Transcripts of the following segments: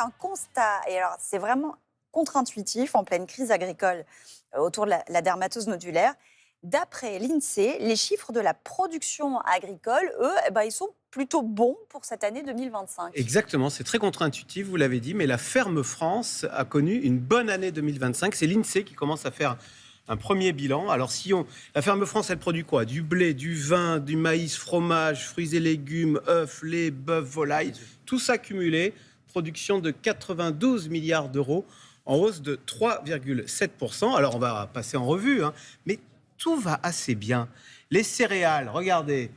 un constat, et alors c'est vraiment contre-intuitif en pleine crise agricole autour de la dermatose nodulaire. D'après l'INSEE, les chiffres de la production agricole, eux, ils sont plutôt bons pour cette année 2025. Exactement, c'est très contre-intuitif, vous l'avez dit, mais la ferme France a connu une bonne année 2025. C'est l'INSEE qui commence à faire un premier bilan. Alors, la ferme France, elle produit quoi? Du blé, du vin, du maïs, fromage, fruits et légumes, œufs, lait, bœuf, volaille. Tout ça cumulé, production de 92 milliards d'euros, en hausse de 3,7%. Alors, on va passer en revue, mais tout va assez bien. Les céréales, regardez,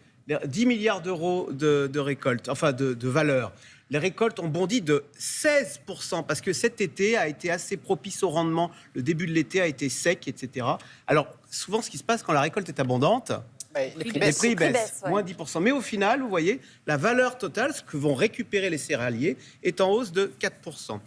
10 milliards d'euros de récolte, enfin de valeur. Les récoltes ont bondi de 16%, parce que cet été a été assez propice au rendement. Le début de l'été a été sec, etc. Alors, souvent, ce qui se passe quand la récolte est abondante, les prix baissent, ouais. moins 10%. Mais au final, vous voyez, la valeur totale, ce que vont récupérer les céréaliers, est en hausse de 4%.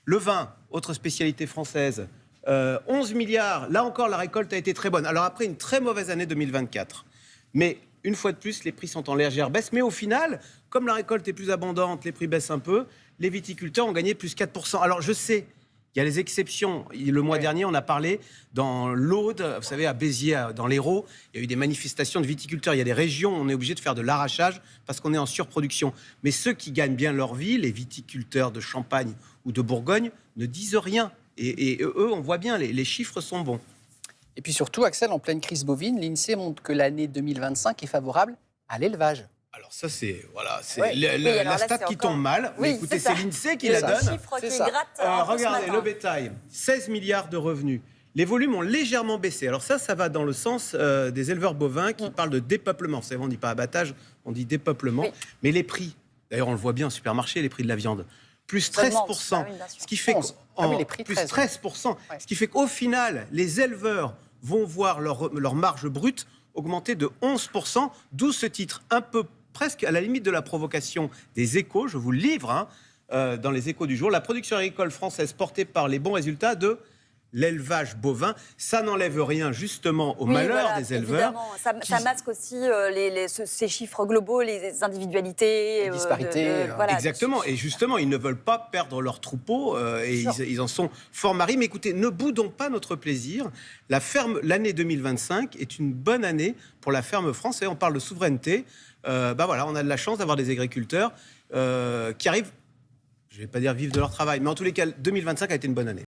Le vin, autre spécialité française, 11 milliards. Là encore, la récolte a été très bonne. Alors après une très mauvaise année 2024. Mais une fois de plus, les prix sont en légère baisse. Mais au final, comme la récolte est plus abondante, les prix baissent un peu. Les viticulteurs ont gagné plus 4%. Alors je sais, il y a les exceptions. Le mois dernier, on a parlé dans l'Aude, vous savez, à Béziers, dans l'Hérault, il y a eu des manifestations de viticulteurs. Il y a des régions où on est obligé de faire de l'arrachage parce qu'on est en surproduction. Mais ceux qui gagnent bien leur vie, les viticulteurs de Champagne ou de Bourgogne, ne disent rien. Et eux, on voit bien, les chiffres sont bons. Et puis surtout, Axel, en pleine crise bovine, l'INSEE montre que l'année 2025 est favorable à l'élevage. Alors ça, c'est Ouais. la là, stat c'est qui encore... tombe mal. Oui, Mais écoutez, c'est c'est l'INSEE qui C'est la ça. donne. Le chiffre qui gratte un peu ce Regardez, matin. le bétail, 16 milliards de revenus. Les volumes ont légèrement baissé. Alors ça va dans le sens des éleveurs bovins qui parlent de dépeuplement. Vous savez, on ne dit pas abattage, on dit dépeuplement. Oui. Mais les prix, d'ailleurs on le voit bien au supermarché, les prix de la viande, plus Ça augmente. 13%. Ah oui, bien sûr. Ce qui fait les prix plus 13, 13%. Ouais. Ce qui fait qu'au final, les éleveurs vont voir leur marge brute augmenter de 11%, d'où ce titre un peu presque à la limite de la provocation des Échos. Je vous le livre dans les Échos du jour. La production agricole française portée par les bons résultats de l'élevage bovin. Ça n'enlève rien justement au malheur des éleveurs. Évidemment. Ça masque aussi ces chiffres globaux, les individualités. Les disparités. Voilà. Exactement. Et justement, ils ne veulent pas perdre leur troupeau et ils en sont fort maris. Mais écoutez, ne boudons pas notre plaisir. L'année 2025 est une bonne année pour la ferme France. Et on parle de souveraineté. Voilà, on a de la chance d'avoir des agriculteurs qui arrivent, je ne vais pas dire vivre de leur travail, mais en tous les cas, 2025 a été une bonne année.